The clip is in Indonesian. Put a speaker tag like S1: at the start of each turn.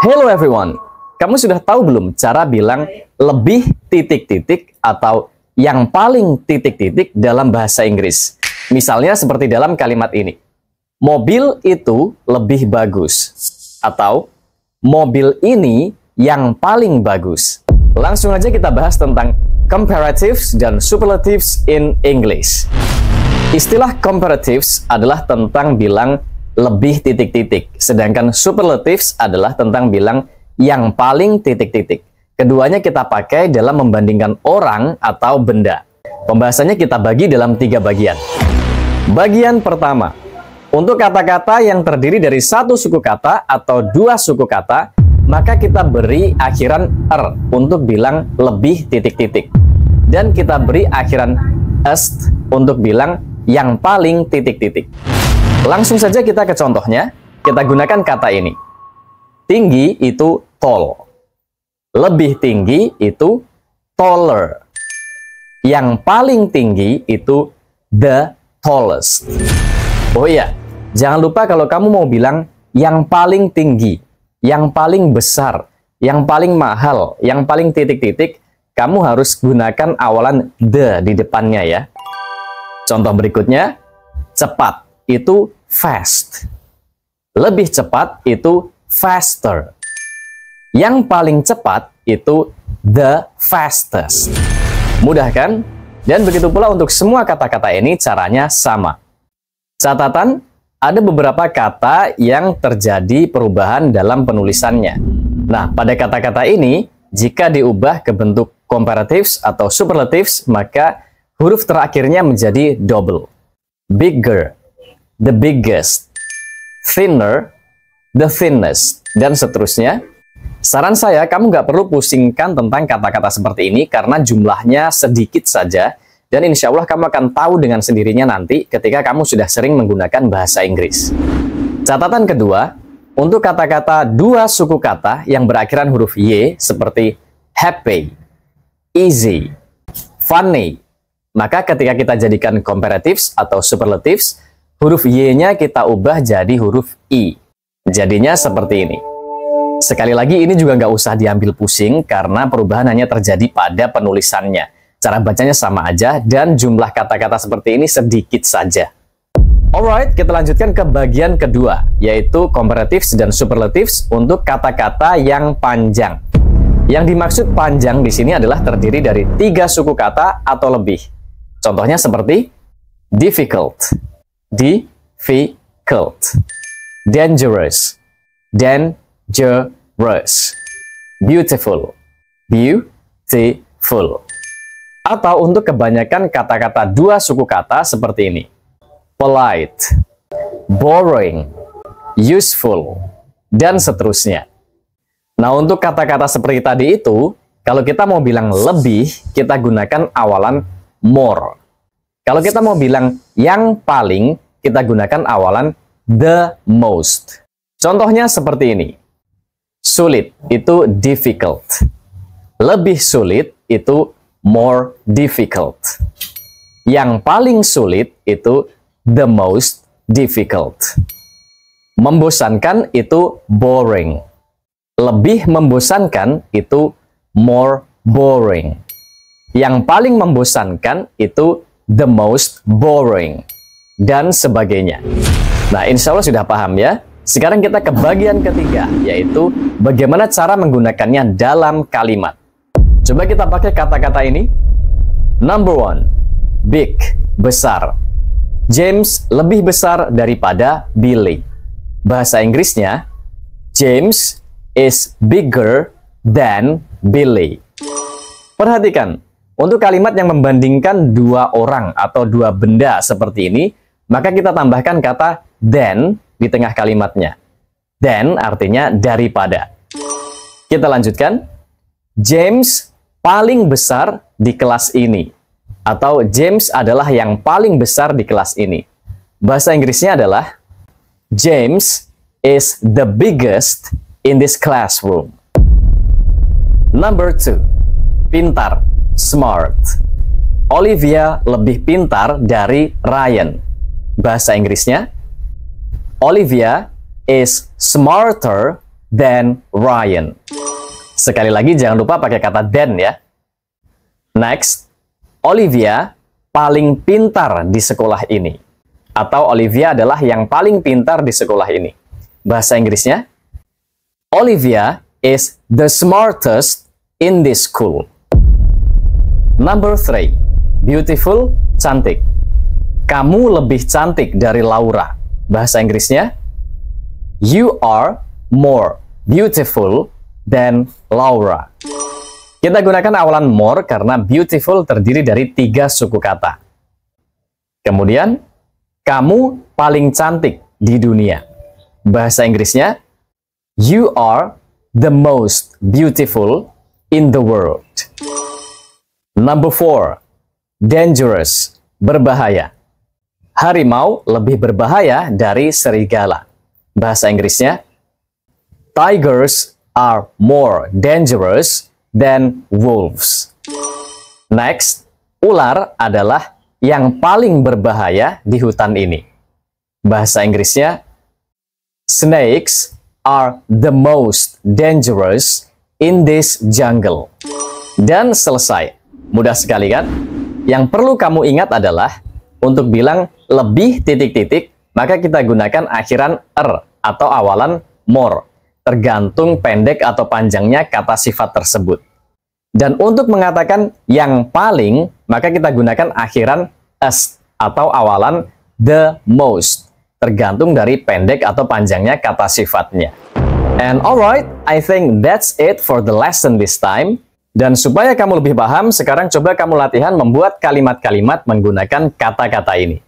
S1: Hello everyone, kamu sudah tahu belum cara bilang lebih titik-titik atau yang paling titik-titik dalam bahasa Inggris? Misalnya seperti dalam kalimat ini. Mobil itu lebih bagus. Atau mobil ini yang paling bagus. Langsung aja kita bahas tentang comparatives dan superlatives in English. Istilah comparatives adalah tentang bilang lebih titik-titik, sedangkan superlatives adalah tentang bilang yang paling titik-titik. Keduanya kita pakai dalam membandingkan orang atau benda. Pembahasannya kita bagi dalam 3 bagian. Bagian pertama, untuk kata-kata yang terdiri dari satu suku kata atau 2 suku kata, maka kita beri akhiran er untuk bilang lebih titik-titik. Dan kita beri akhiran est untuk bilang yang paling titik-titik. Langsung saja kita ke contohnya. Kita gunakan kata ini. Tinggi itu tall. Lebih tinggi itu taller. Yang paling tinggi itu the tallest. Oh iya, jangan lupa kalau kamu mau bilang yang paling tinggi, yang paling besar, yang paling mahal, yang paling titik-titik, kamu harus gunakan awalan the di depannya ya. Contoh berikutnya, cepat itu fast. Lebih cepat itu faster. Yang paling cepat itu the fastest. Mudah kan? Dan begitu pula untuk semua kata-kata ini caranya sama. Catatan, ada beberapa kata yang terjadi perubahan dalam penulisannya. Nah, pada kata-kata ini, jika diubah ke bentuk comparatives atau superlatives, maka huruf terakhirnya menjadi double. Bigger, the biggest, thinner, the thinnest, dan seterusnya. Saran saya, kamu nggak perlu pusingkan tentang kata-kata seperti ini karena jumlahnya sedikit saja, dan insya Allah kamu akan tahu dengan sendirinya nanti ketika kamu sudah sering menggunakan bahasa Inggris. Catatan kedua, untuk kata-kata 2 suku kata yang berakhiran huruf Y seperti happy, easy, funny, maka ketika kita jadikan comparatives atau superlatives, huruf Y-nya kita ubah jadi huruf I. Jadinya seperti ini. Sekali lagi, ini juga nggak usah diambil pusing karena perubahan hanya terjadi pada penulisannya. Cara bacanya sama aja dan jumlah kata-kata seperti ini sedikit saja. Alright, kita lanjutkan ke bagian kedua, yaitu comparatives dan superlatives untuk kata-kata yang panjang. Yang dimaksud panjang di sini adalah terdiri dari 3 suku kata atau lebih. Contohnya seperti difficult, difficult, dangerous, dangerous, beautiful, beautiful. Atau untuk kebanyakan kata-kata 2 suku kata seperti ini. Polite, boring, useful, dan seterusnya. Nah, untuk kata-kata seperti tadi itu, kalau kita mau bilang lebih, kita gunakan awalan more. Kalau kita mau bilang yang paling, kita gunakan awalan the most. Contohnya seperti ini. Sulit itu difficult. Lebih sulit itu more difficult. Yang paling sulit itu the most difficult. Membosankan itu boring. Lebih membosankan itu more boring. Yang paling membosankan itu the most boring, dan sebagainya. Nah, insya Allah sudah paham ya. Sekarang kita ke bagian ketiga, yaitu bagaimana cara menggunakannya dalam kalimat. Coba kita pakai kata-kata ini. Number 1, big, besar. James lebih besar daripada Billy. Bahasa Inggrisnya, James is bigger than Billy. Perhatikan, untuk kalimat yang membandingkan 2 orang atau 2 benda seperti ini, maka kita tambahkan kata than di tengah kalimatnya. Than artinya daripada. Kita lanjutkan. James paling besar di kelas ini. Atau James adalah yang paling besar di kelas ini. Bahasa Inggrisnya adalah James is the biggest in this classroom. Number 2, pintar, smart. Olivia lebih pintar dari Ryan. Bahasa Inggrisnya, Olivia is smarter than Ryan. Sekali lagi jangan lupa pakai kata than ya. Next, Olivia paling pintar di sekolah ini. Atau Olivia adalah yang paling pintar di sekolah ini. Bahasa Inggrisnya, Olivia is the smartest in this school. Number 3, beautiful, cantik. Kamu lebih cantik dari Laura. Bahasa Inggrisnya, you are more beautiful than Laura. Kita gunakan awalan more karena beautiful terdiri dari 3 suku kata. Kemudian, kamu paling cantik di dunia. Bahasa Inggrisnya, you are the most beautiful in the world. Number 4, dangerous, berbahaya. Harimau lebih berbahaya dari serigala. Bahasa Inggrisnya, tigers are more dangerous than wolves. Next, ular adalah yang paling berbahaya di hutan ini. Bahasa Inggrisnya, snakes are the most dangerous in this jungle. Dan selesai. Mudah sekali kan? Yang perlu kamu ingat adalah untuk bilang lebih titik-titik, maka kita gunakan akhiran er atau awalan more, tergantung pendek atau panjangnya kata sifat tersebut. Dan untuk mengatakan yang paling, maka kita gunakan akhiran est atau awalan the most, tergantung dari pendek atau panjangnya kata sifatnya. And alright, I think that's it for the lesson this time. Dan supaya kamu lebih paham, sekarang coba kamu latihan membuat kalimat-kalimat menggunakan kata-kata ini.